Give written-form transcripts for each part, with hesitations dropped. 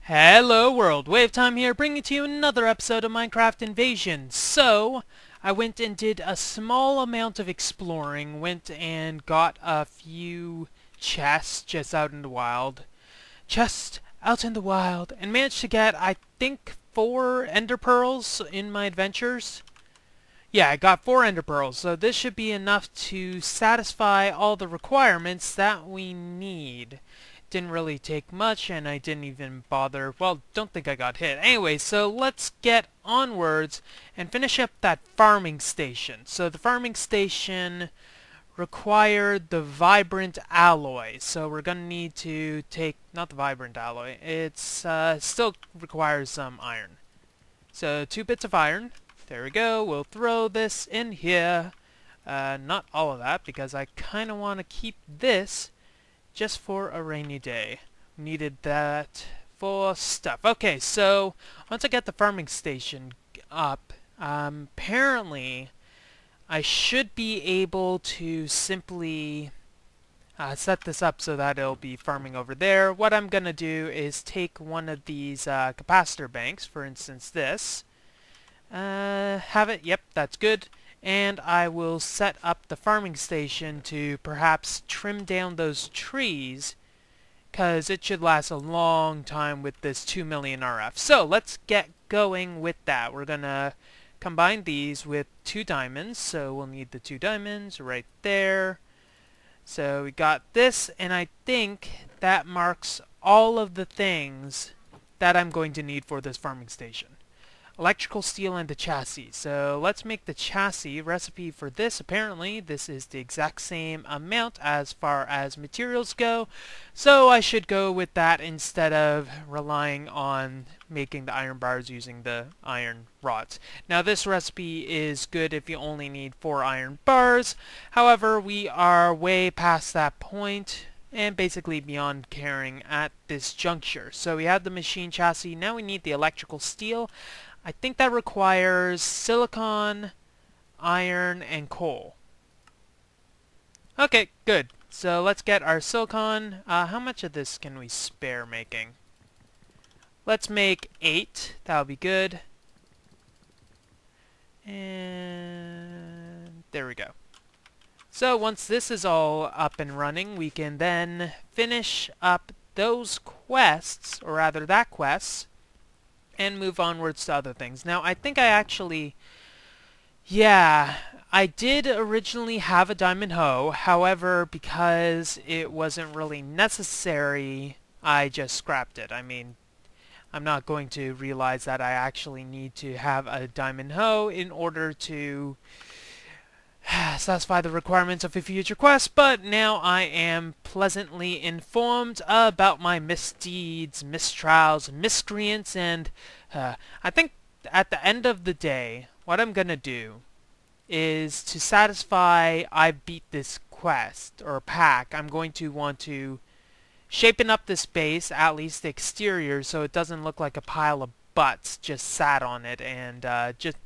Hello world, WayofTime here, bringing to you another episode of Minecraft Invasion. So, I went and did a small amount of exploring, went and got a few chests just out in the wild. And managed to get, I think, 4 ender pearls in my adventures. Yeah, I got 4 ender pearls, so this should be enough to satisfy all the requirements that we need. Didn't really take much, and I didn't even bother. Well, don't think I got hit. Anyway, so let's get onwards and finish up that farming station. So the farming station required the vibrant alloy. So we're gonna need to take, not the vibrant alloy, it's still requires some iron. So 2 bits of iron. There we go. We'll throw this in here. Not all of that, because I kind of want to keep this just for a rainy day. Needed that for stuff. Okay, so once I get the farming station up, apparently I should be able to simply set this up so that it'll be farming over there. What I'm gonna do is take one of these capacitor banks, for instance this, have it, yep, that's good. And I will set up the farming station to perhaps trim down those trees, because it should last a long time with this 2 million RF. So let's get going with that. We're gonna combine these with 2 diamonds, so we'll need the 2 diamonds right there. So we got this, and I think that marks all of the things that I'm going to need for this farming station. Electrical steel and the chassis. So let's make the chassis. Recipe for this, apparently this is the exact same amount as far as materials go, so I should go with that instead of relying on making the iron bars using the iron rods. Now this recipe is good if you only need 4 iron bars. However, we are way past that point and basically beyond caring at this juncture. So we have the machine chassis. Now we need the electrical steel. I think that requires silicon, iron, and coal. Okay, good. So let's get our silicon. How much of this can we spare making? Let's make 8. That'll be good. And there we go. So once this is all up and running, we can then finish up those quests, or rather that quest, and move onwards to other things. Now, I think I actually... Yeah, I did originally have a diamond hoe. However, because it wasn't really necessary, I just scrapped it. I mean, I'm not going to realize that I actually need to have a diamond hoe in order to satisfy the requirements of a future quest, but now I am pleasantly informed about my misdeeds, mistrials, miscreants, and I think at the end of the day, what I'm gonna do is to satisfy I beat this quest, or pack, I'm going to want to shapen up this base, at least the exterior, so it doesn't look like a pile of butts just sat on it, and just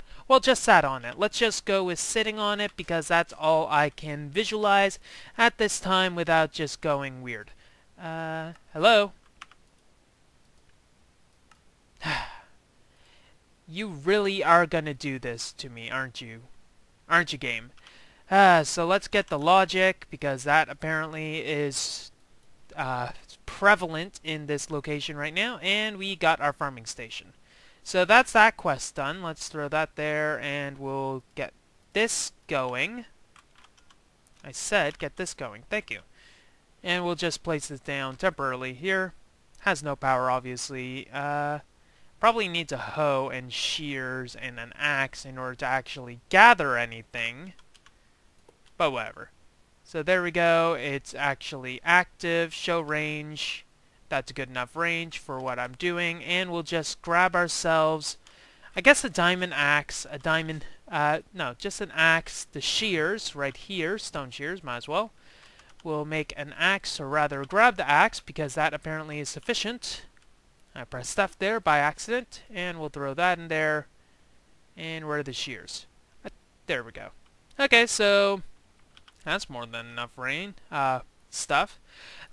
sat on it. Let's just go with sitting on it, because that's all I can visualize at this time without just going weird. Hello? You really are gonna do this to me, aren't you? Aren't you, game? So let's get the logic, because that apparently is prevalent in this location right now, and we got our farming station. So that's that quest done. Let's throw that there, and we'll get this going. I said get this going. Thank you. And we'll just place this down temporarily here. Has no power, obviously. Probably needs a hoe and shears and an axe in order to actually gather anything. But whatever. So there we go. It's actually active. Show range. That's a good enough range for what I'm doing, and we'll just grab ourselves, I guess, a diamond axe, no, just an axe, the shears right here, stone shears, might as well. We'll make an axe, or rather grab the axe, because that apparently is sufficient. I pressed F there by accident, and we'll throw that in there, and where are the shears? There we go. Okay, so that's more than enough stuff.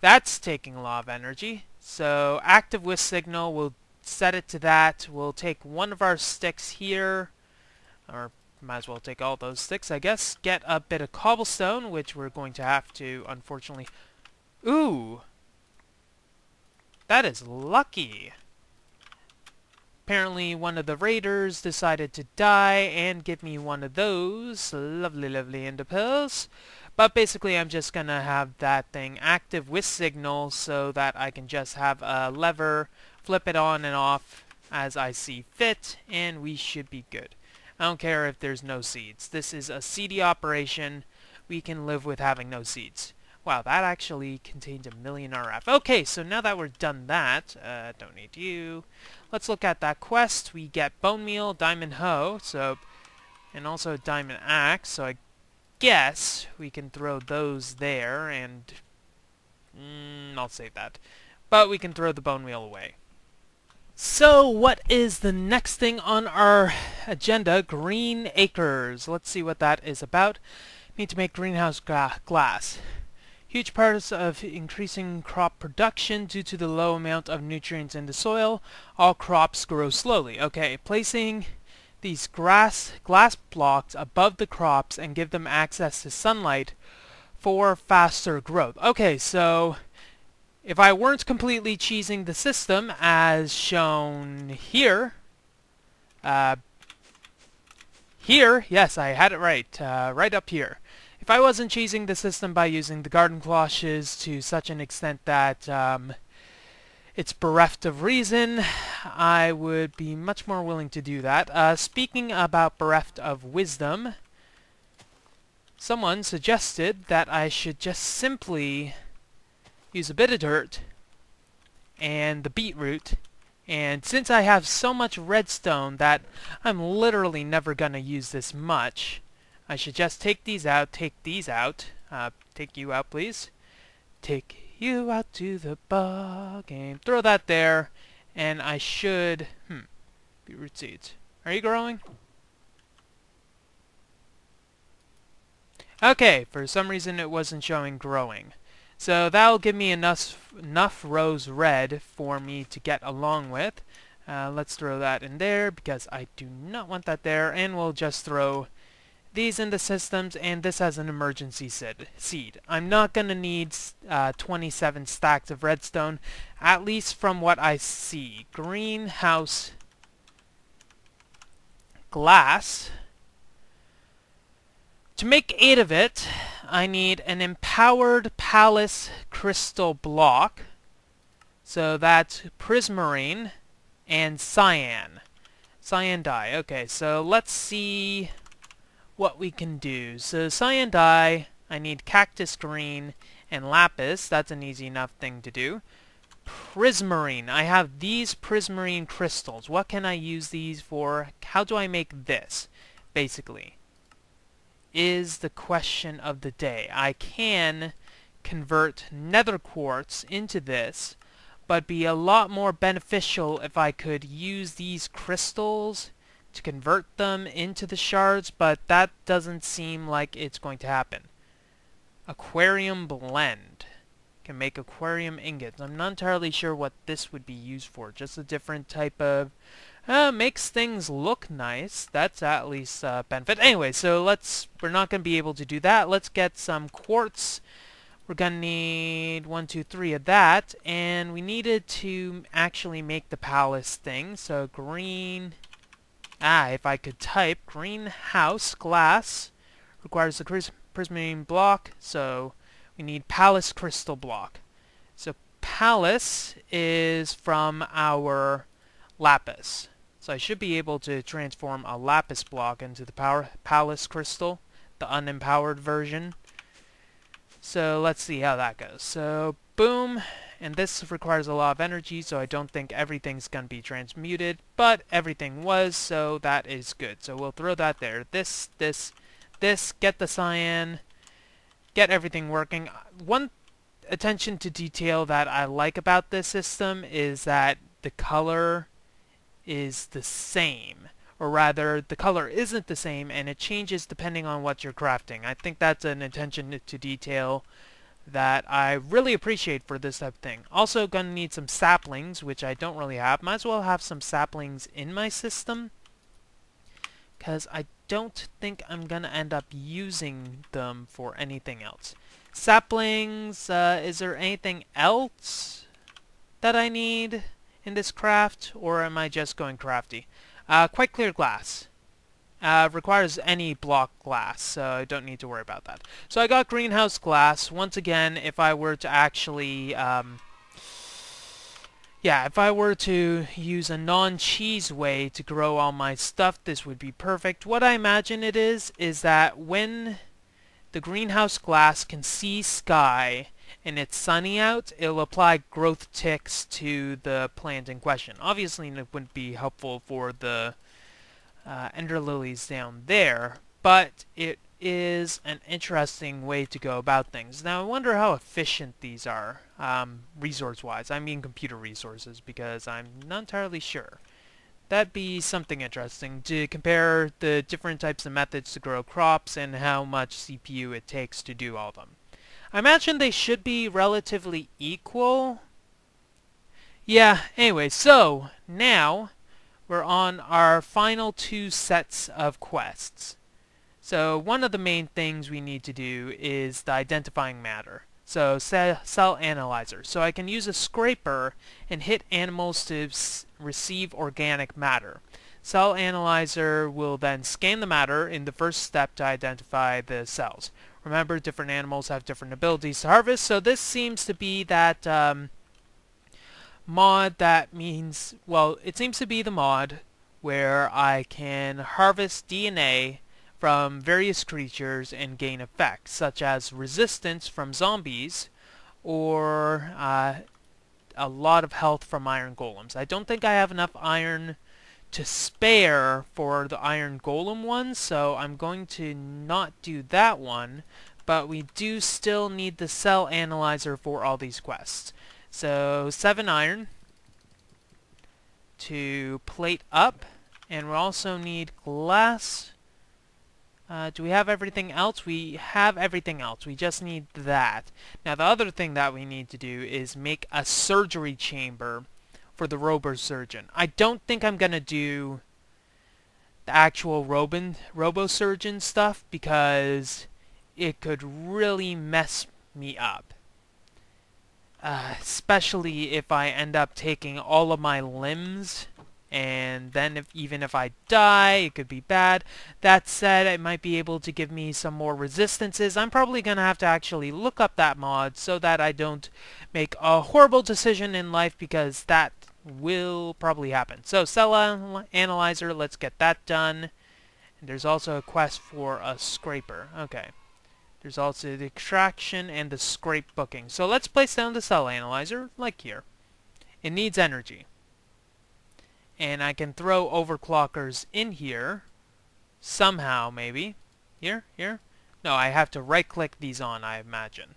That's taking a lot of energy. So active whisk signal, we'll set it to that. We'll take one of our sticks here, or might as well take all those sticks, I guess. Get a bit of cobblestone, which we're going to have to, unfortunately... Ooh! That is lucky! Apparently one of the raiders decided to die and give me one of those lovely, lovely ender pearls. But basically I'm just gonna have that thing active with signal so that I can just have a lever, flip it on and off as I see fit, and we should be good. I don't care if there's no seeds. This is a seedy operation. We can live with having no seeds. Wow, that actually contained 1,000,000 RF. Okay, so now that we're done that, don't need you. Let's look at that quest. We get bone meal, diamond hoe, and also a diamond axe. So I guess we can throw those there, and I'll save that. But we can throw the bone meal away. So what is the next thing on our agenda? Green acres. Let's see what that is about. Need to make greenhouse glass. Huge parts of increasing crop production due to the low amount of nutrients in the soil. All crops grow slowly. Okay, placing these glass blocks above the crops and give them access to sunlight for faster growth. Okay, so if I weren't completely cheesing the system as shown here, yes, I had it right, right up here. If I wasn't cheesing the system by using the garden cloches to such an extent that it's bereft of reason, I would be much more willing to do that. Speaking about bereft of wisdom, someone suggested that I should just simply use a bit of dirt and the beetroot, and since I have so much redstone that I'm literally never gonna use this much, I should just take these out, take you out please, take you out to the ball game, throw that there, and I should, beetroot seeds, are you growing? Okay, for some reason it wasn't showing growing. So that'll give me enough rose red for me to get along with. Let's throw that in there because I do not want that there, and we'll just throw these in the systems, and this has an emergency seed. I'm not going to need 27 stacks of redstone, at least from what I see. Greenhouse glass. To make 8 of it, I need an empowered palace crystal block. So that's prismarine and cyan. Cyan dye. Okay, so let's see what we can do. So cyan dye, I need cactus green and lapis. That's an easy enough thing to do. Prismarine. I have these prismarine crystals. What can I use these for? How do I make this, basically, is the question of the day. I can convert nether quartz into this, but be a lot more beneficial if I could use these crystals to convert them into the shards, but that doesn't seem like it's going to happen. Aquarium blend. Can make aquarium ingots. I'm not entirely sure what this would be used for. Just a different type of... makes things look nice. That's at least a benefit. Anyway, so we're not going to be able to do that. Let's get some quartz. We're going to need 1, 2, 3 of that. And we needed to actually make the palace thing. So green... if I could type, greenhouse glass requires the prismarine block, so we need palace crystal block. So palace is from our lapis. So I should be able to transform a lapis block into the palace crystal, the unempowered version. So let's see how that goes. So boom, and this requires a lot of energy, so I don't think everything's going to be transmuted, but everything was, so that is good. So we'll throw that there. This, get the cyan, get everything working. One attention to detail that I like about this system is that the color is the same, or rather the color isn't the same and it changes depending on what you're crafting. I think that's an attention to detail that I really appreciate for this type of thing. Also gonna need some saplings, which I don't really have. Might as well have some saplings in my system, because I don't think I'm gonna end up using them for anything else. Saplings, is there anything else that I need in this craft, or am I just going crafty? Quite clear glass. Requires any block glass, so I don't need to worry about that. So I got greenhouse glass. Once again, if I were to actually, if I were to use a non-cheese way to grow all my stuff, this would be perfect. What I imagine it is that when the greenhouse glass can see sky and it's sunny out, it'll apply growth ticks to the plant in question. Obviously, it wouldn't be helpful for the ender lilies down there, but it is an interesting way to go about things. Now I wonder how efficient these are, resource-wise. I mean computer resources, because I'm not entirely sure. That'd be something interesting, to compare the different types of methods to grow crops and how much CPU it takes to do all of them. I imagine they should be relatively equal. Yeah, anyway, so now we're on our final 2 sets of quests. So one of the main things we need to do is the identifying matter. So cell analyzer. So I can use a scraper and hit animals to receive organic matter. Cell analyzer will then scan the matter in the first step to identify the cells. Remember, different animals have different abilities to harvest, so this seems to be that mod that means, well, it seems to be the mod where I can harvest DNA from various creatures and gain effects, such as resistance from zombies or a lot of health from iron golems. I don't think I have enough iron to spare for the iron golem one, so I'm going to not do that one, but we do still need the cell analyzer for all these quests. So 7 iron to plate up, and we also need glass. Do we have everything else? We have everything else. We just need that. Now the other thing that we need to do is make a surgery chamber for the robosurgeon. I don't think I'm gonna do the actual robosurgeon stuff, because it could really mess me up. Especially if I end up taking all of my limbs, and then even if I die, it could be bad. That said, it might be able to give me some more resistances. I'm probably going to have to actually look up that mod so that I don't make a horrible decision in life, because that will probably happen. So cell analyzer, let's get that done. And there's also a quest for a scraper. Okay. There's also the extraction and the scrape booking. So let's place down the cell analyzer, like here. It needs energy. And I can throw overclockers in here. Somehow, maybe. Here? No, I have to right-click these on, I imagine.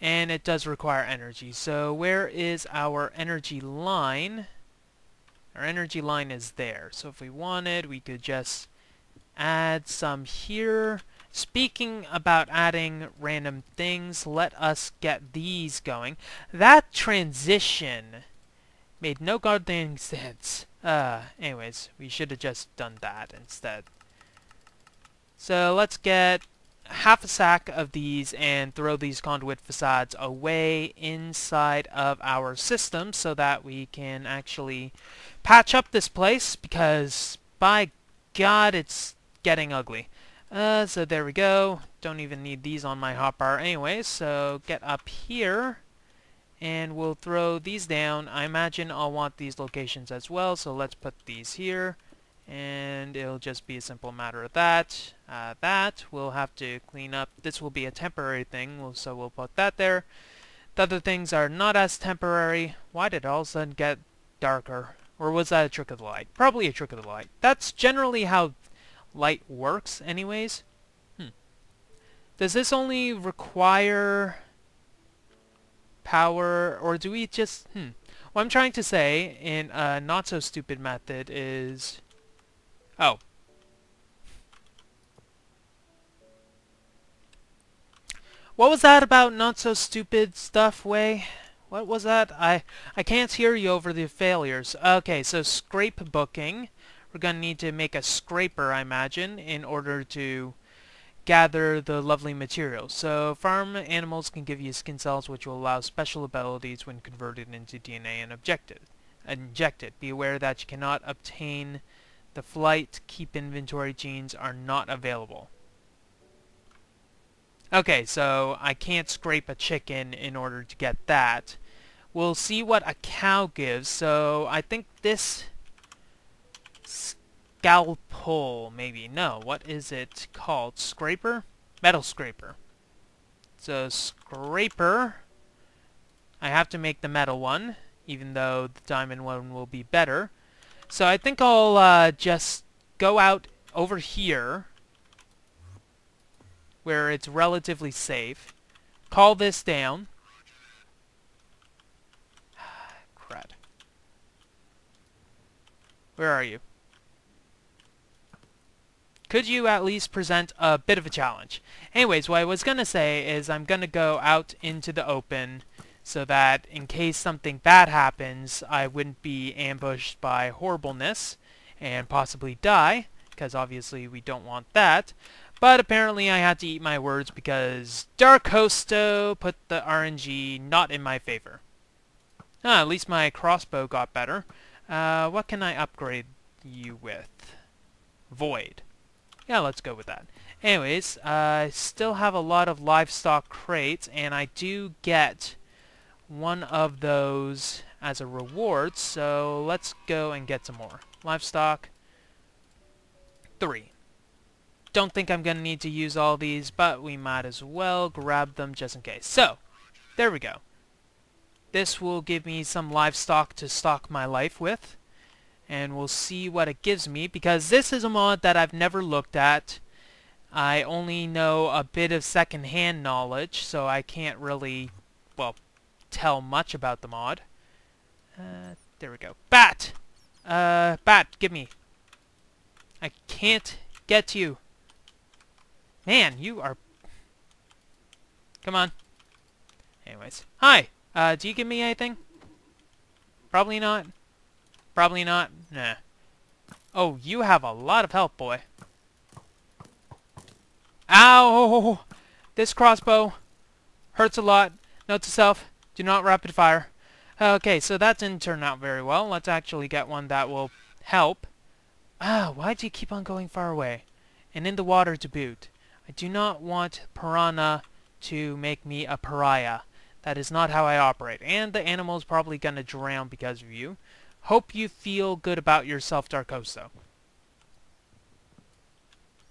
And it does require energy. So where is our energy line? Our energy line is there. So if we wanted, we could just add some here. Speaking about adding random things, let us get these going. That transition made no goddamn sense. Anyways, we should have just done that instead. So let's get half a sack of these and throw these conduit facades away inside of our system so that we can actually patch up this place, because by God, it's getting ugly. So there we go. Don't even need these on my hotbar anyway, so get up here and we'll throw these down. I imagine I'll want these locations as well, so let's put these here, and it'll just be a simple matter of that. That we'll have to clean up. This will be a temporary thing, so we'll put that there. The other things are not as temporary. Why did it all of a sudden get darker? Or was that a trick of the light? Probably a trick of the light. That's generally how light works anyways. Does this only require power, or do we just... What I'm trying to say in a not so stupid method is... Oh. What was that about not so stupid stuff, Way? What was that? I can't hear you over the failures. Okay, so scrape booking. We're gonna need to make a scraper, I imagine, in order to gather the lovely materials. So farm animals can give you skin cells which will allow special abilities when converted into DNA and injected. Be aware that you cannot obtain the flight keep inventory genes are not available. Okay, so I can't scrape a chicken in order to get that. We'll see what a cow gives. So I think this scalpel, maybe. No, what is it called? Scraper? Metal scraper. So scraper. I have to make the metal one, even though the diamond one will be better. So I think I'll just go out over here, where it's relatively safe. Call this down. Crud. Where are you? Could you at least present a bit of a challenge? Anyways, what I was going to say is I'm going to go out into the open so that in case something bad happens, I wouldn't be ambushed by horribleness and possibly die, because obviously we don't want that. But apparently I had to eat my words because Dark Hosto put the RNG not in my favor. At least my crossbow got better. What can I upgrade you with? Void. Yeah, let's go with that. Anyways, I still have a lot of livestock crates, and I do get one of those as a reward, so let's go and get some more. Livestock 3. Don't think I'm going to need to use all these, but we might as well grab them just in case. So, there we go. This will give me some livestock to stock my life with. And we'll see what it gives me, because this is a mod that I've never looked at. I only know a bit of second-hand knowledge, so I can't really, well, tell much about the mod. There we go. Bat! Bat, give me. I can't get you. Man, you are... Come on. Anyways. Hi! Do you give me anything? Probably not. Probably not. Nah. Oh, you have a lot of health, boy. Ow! This crossbow hurts a lot. Note to self, do not rapid fire. Okay, so that didn't turn out very well. Let's actually get one that will help. Why do you keep on going far away? And in the water to boot. I do not want piranha to make me a pariah. That is not how I operate. And the animal's probably gonna drown because of you. Hope you feel good about yourself, Dark Hosto.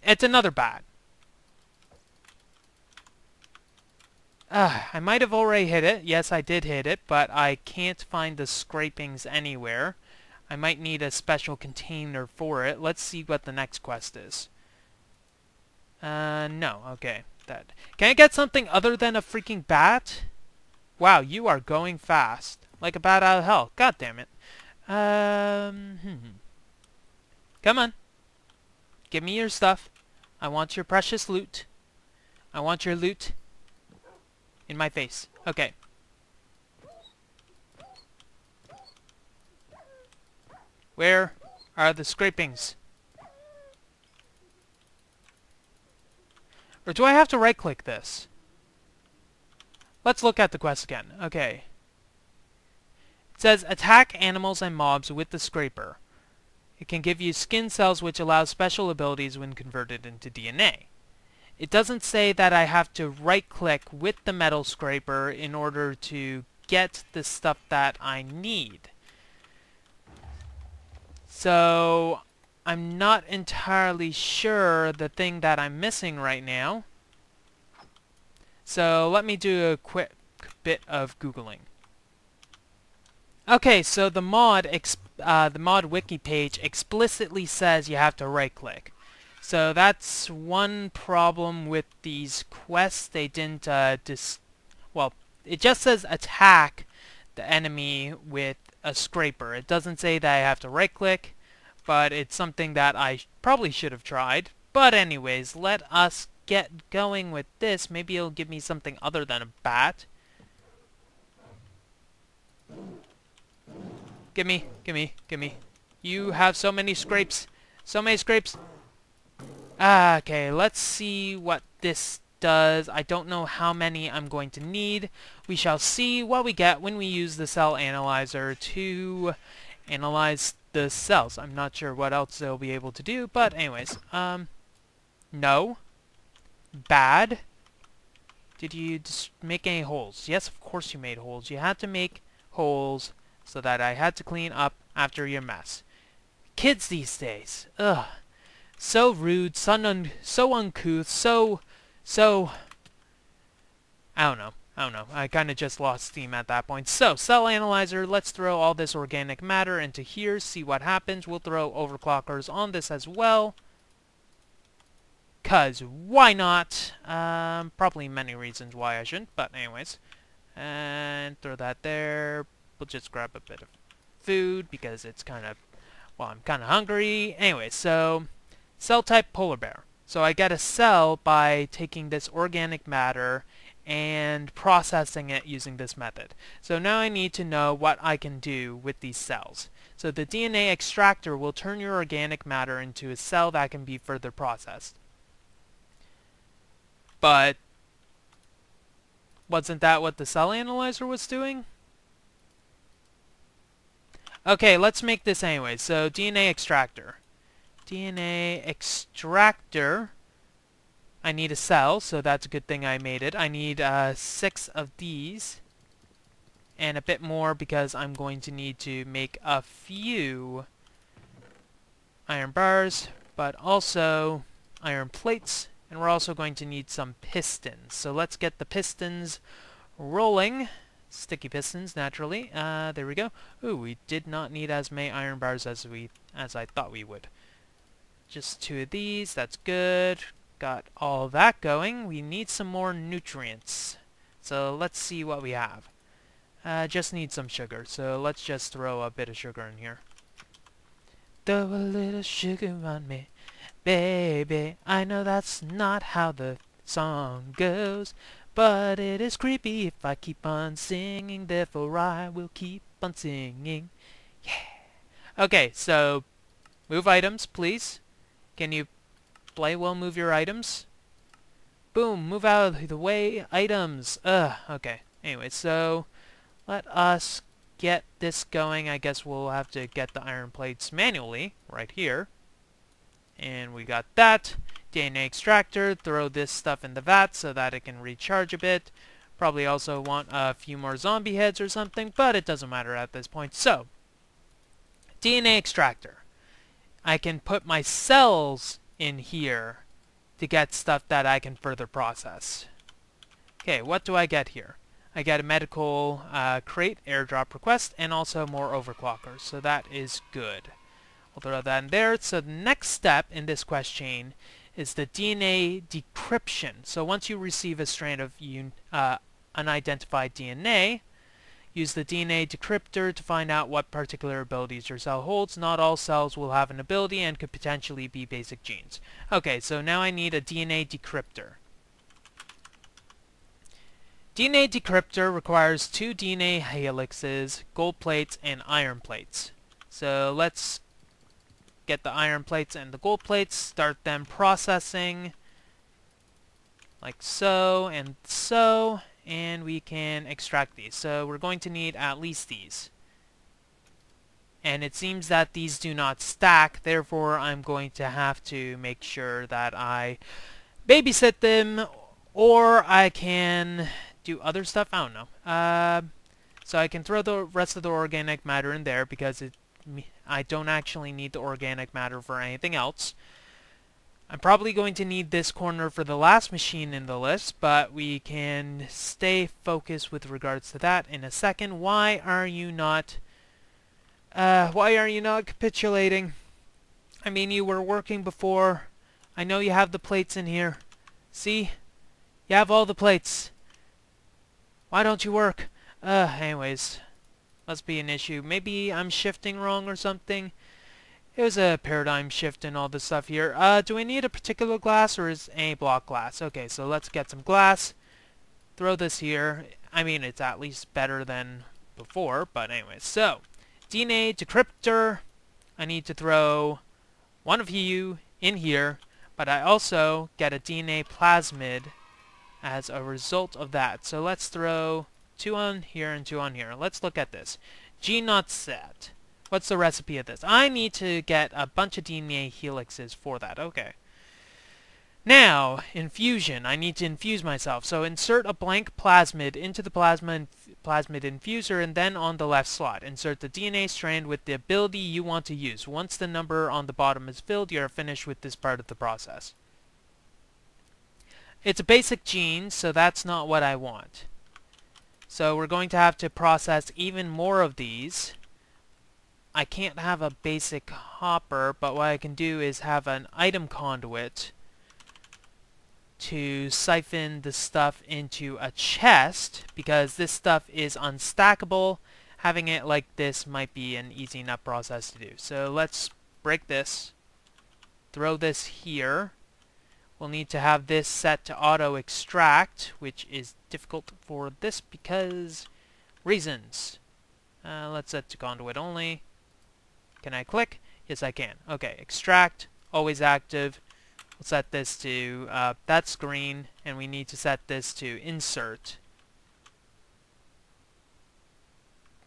It's another bat. I might have already hit it. Yes, I did hit it, but I can't find the scrapings anywhere. I might need a special container for it. Let's see what the next quest is. No. Okay. That. Can I get something other than a freaking bat? Wow, you are going fast. Like a bat out of hell. God damn it. Come on. Give me your stuff. I want your precious loot. I want your loot in my face. Okay. Where are the scrapings? Or do I have to right-click this? Let's look at the quest again. Okay. It says, attack animals and mobs with the scraper. It can give you skin cells which allow special abilities when converted into DNA. It doesn't say that I have to right-click with the metal scraper in order to get the stuff that I need. So, I'm not entirely sure the thing that I'm missing right now. So, let me do a quick bit of Googling. Okay, so the mod wiki page explicitly says you have to right-click. So that's one problem with these quests. They didn't well, it just says attack the enemy with a scraper. It doesn't say that I have to right-click, but it's something that I probably should have tried. But anyways, let us get going with this, maybe it'll give me something other than a bat. Gimme, gimme, gimme. You have so many scrapes. So many scrapes. Okay, let's see what this does. I don't know how many I'm going to need. We shall see what we get when we use the cell analyzer to analyze the cells. I'm not sure what else they'll be able to do, but anyways. No. Bad. Did you just make any holes? Yes, of course you made holes. You had to make holes so that I had to clean up after your mess. Kids these days. Ugh. So rude, so uncouth, so... I don't know. I kind of just lost steam at that point. So, cell analyzer, let's throw all this organic matter into here, see what happens. We'll throw overclockers on this as well. 'Cause why not? Probably many reasons why I shouldn't, but anyways. And throw that there. We'll just grab a bit of food because it's kind of... well, I'm kind of hungry. Anyway, so... cell type polar bear. So I get a cell by taking this organic matter and processing it using this method. So now I need to know what I can do with these cells. So the DNA extractor will turn your organic matter into a cell that can be further processed. But wasn't that what the cell analyzer was doing? Okay, let's make this anyway. So DNA extractor. DNA extractor. I need a cell, so that's a good thing I made it. I need 6 of these. And a bit more because I'm going to need to make a few iron bars, but also iron plates. And we're also going to need some pistons. So let's get the pistons rolling. Sticky pistons, naturally. There we go. Ooh, we did not need as many iron bars as I thought we would. Just 2 of these, that's good. Got all that going. We need some more nutrients. So let's see what we have. Just need some sugar, so let's just throw a bit of sugar in here. Throw a little sugar on me, baby. I know that's not how the song goes, but it is creepy if I keep on singing, therefore I will keep on singing. Yeah. Okay, so move items, please. Can you play well move your items? Boom, move out of the way, items. Okay. Anyway, so let us get this going. I guess we'll have to get the iron plates manually, right here. And we got that. DNA extractor, throw this stuff in the vat so that it can recharge a bit. Probably also want a few more zombie heads or something, but it doesn't matter at this point. So, DNA extractor. I can put my cells in here to get stuff that I can further process. Okay, what do I get here? I get a medical crate, airdrop request, and also more overclockers, so that is good. We'll throw that in there. So the next step in this quest chain is the DNA decryption. So once you receive a strand of unidentified DNA, use the DNA Decryptor to find out what particular abilities your cell holds. Not all cells will have an ability and could potentially be basic genes. Okay, so now I need a DNA Decryptor. DNA Decryptor requires 2 DNA helixes, gold plates, and iron plates. So let's get the iron plates and the gold plates, start them processing like so and so. And we can extract these. So we're going to need at least these. And it seems that these do not stack, therefore I'm going to have to make sure that I babysit them, or I can do other stuff, I don't know. So I can throw the rest of the organic matter in there because I don't actually need the organic matter for anything else. I'm probably going to need this corner for the last machine in the list, but we can stay focused with regards to that in a second. Why are you not capitulating? I mean, you were working before. I know you have the plates in here. See? You have all the plates. Why don't you work? Anyways. Must be an issue. Maybe I'm shifting wrong or something. It was a paradigm shift in all this stuff here. Do I need a particular glass or is a block glass? Okay, so let's get some glass. Throw this here. I mean, it's at least better than before, but anyway. So, DNA Decryptor. I need to throw one of you in here, but I also get a DNA plasmid as a result of that. So let's throw 2 on here and 2 on here. Let's look at this. Gene not set. What's the recipe of this? I need to get a bunch of DNA helixes for that. Okay. Now, infusion. I need to infuse myself. So insert a blank plasmid into the plasmid infuser, and then on the left slot, insert the DNA strand with the ability you want to use. Once the number on the bottom is filled, you are finished with this part of the process. It's a basic gene, so that's not what I want. So we're going to have to process even more of these. I can't have a basic hopper, but what I can do is have an item conduit to siphon the stuff into a chest, because this stuff is unstackable. Having it like this might be an easy enough process to do. So let's break this, throw this here. We'll need to have this set to auto extract, which is difficult for this because reasons. Let's set to conduit only. Can I click? Yes, I can. Okay, extract, always active. We'll set this to, that's green, and we need to set this to insert.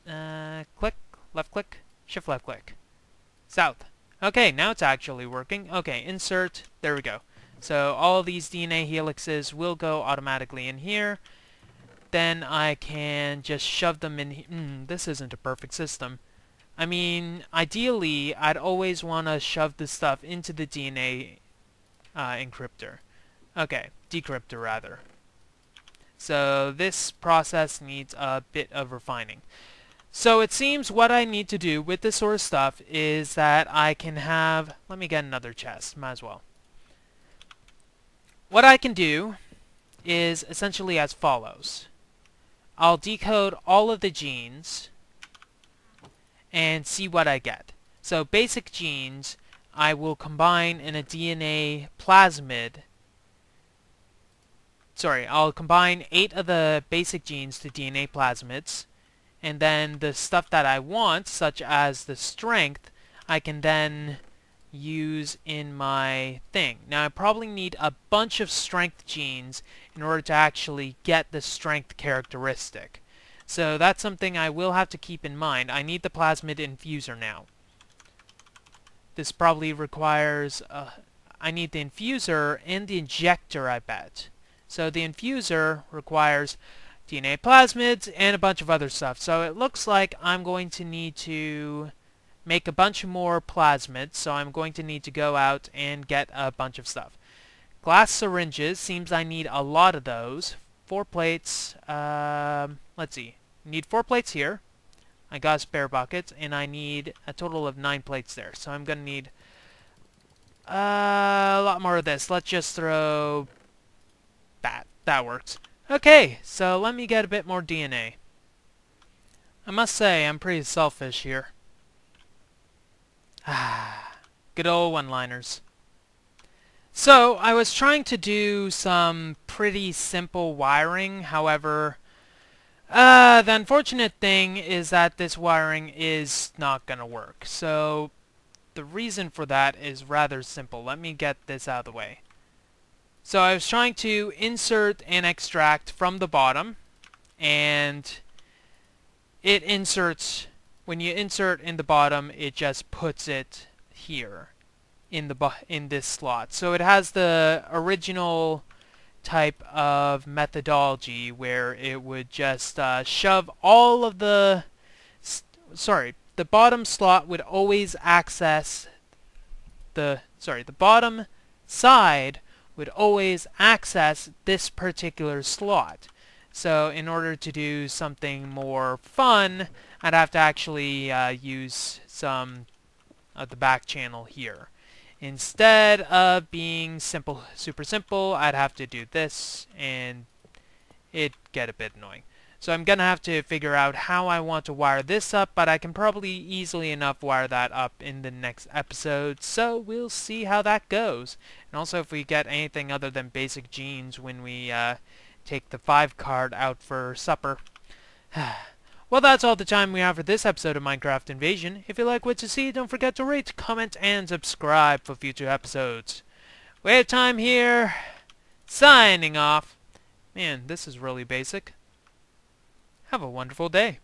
Click, left click, shift left click. South. Okay, now it's actually working. Okay, insert, there we go. So all these DNA helixes will go automatically in here. Then I can just shove them in. This isn't a perfect system. I mean, ideally, I'd always want to shove the stuff into the DNA encryptor. Okay, decryptor rather. So this process needs a bit of refining. So it seems what I need to do with this sort of stuff is that I can have... Let me get another chest, might as well. What I can do is essentially as follows. I'll decode all of the genes and see what I get. So basic genes I will combine in a DNA plasmid. Sorry, I'll combine 8 of the basic genes to DNA plasmids, and then the stuff that I want, such as the strength, I can then use in my thing. Now I probably need a bunch of strength genes in order to actually get the strength characteristic. So that's something I will have to keep in mind. I need the plasmid infuser now. This probably requires... I need the infuser and the injector, I bet. So the infuser requires DNA plasmids and a bunch of other stuff. So it looks like I'm going to need to make a bunch more plasmids. So I'm going to need to go out and get a bunch of stuff. Glass syringes, seems I need a lot of those. 4 plates, let's see. Need 4 plates here. I got a spare bucket, and I need a total of 9 plates there. So I'm gonna need a lot more of this. Let's just throw that. That works. Okay, so let me get a bit more DNA. I must say, I'm pretty selfish here. Good old one-liners. So, I was trying to do some pretty simple wiring, however, the unfortunate thing is that this wiring is not gonna work. So, the reason for that is rather simple. Let me get this out of the way. So, I was trying to insert and extract from the bottom, and it inserts, when you insert in the bottom, it just puts it here in this slot. So it has the original type of methodology where it would just shove all of the the bottom slot would always access the bottom side would always access this particular slot. So in order to do something more fun, I'd have to actually use some of the back channel here. Instead of being super simple, I'd have to do this, and it'd get a bit annoying. So I'm gonna have to figure out how I want to wire this up, but I can probably easily enough wire that up in the next episode, so we'll see how that goes. And also if we get anything other than basic genes when we take the 5 card out for supper. Well, that's all the time we have for this episode of Minecraft Invasion. If you like what you see, don't forget to rate, comment, and subscribe for future episodes. WayofTime here, signing off. Man, this is really basic. Have a wonderful day.